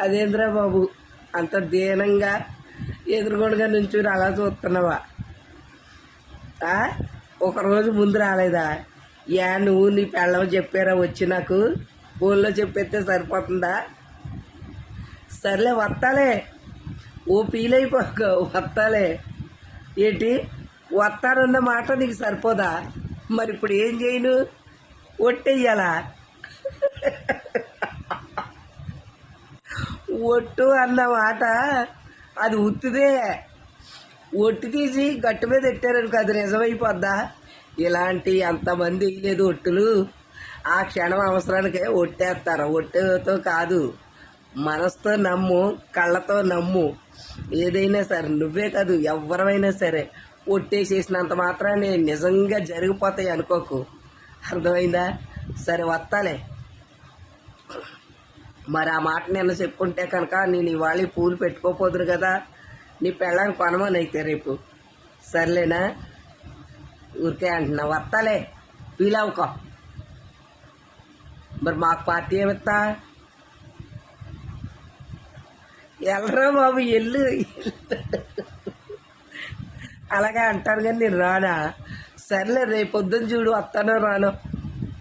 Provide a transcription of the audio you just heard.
అదేంద్రా బాబు అంత దీనంగా ఎదురుగొడుగా నుంచుని అలా చూస్తున్నావా? ఒకరోజు ముందు రాలేదా? నువ్వు నీ పెళ్ళం చెప్పారా వచ్చి నాకు ఫోన్లో చెప్పేస్తే సరిపోతుందా? సర్లే వస్తాలే, ఓ ఫీల్ అయిపోక వస్తాలే. ఏంటి వస్తానన్న మాట నీకు సరిపోదా? మరి ఇప్పుడు ఏం చేయను? ఒట్టెయ్యాలా? ఒట్టు అన్న మాట అది ఉత్తిదే. ఒట్టు తీసి గట్టు మీద పెట్టారనుకో అది నిజమైపోద్దా? ఇలాంటి అంతమంది వేయలేదు ఒట్టులు. ఆ క్షణం అవసరానికే ఒట్టేస్తారు. ఒట్టుతో కాదు, మనసుతో నమ్ము, కళ్ళతో నమ్ము. ఏదైనా సరే నువ్వే కాదు ఎవరైనా సరే ఒట్టేసేసినంత మాత్రాన్ని నిజంగా జరిగిపోతాయి అనుకోకు. అర్థమైందా? సరే వస్తాలే. మరి ఆ మాట నిన్న చెప్పుంటే కనుక నేను ఇవాళ పూలు పెట్టుకోపోదురు కదా. నీ పెళ్ళాన్ని కొనమని అయితే రేపు. సర్లేనా? ఊరికే అంటున్నా. వస్తాలే, ఫీల్ అవ్వకో. మరి మాకు పార్టీ ఏమిస్తా? వెళ్ళరా బాబు, ఎల్లు. అలాగే అంటారు కానీ నేను రానా? సర్లే రేపు పొద్దున్న చూడు వస్తానో రానో.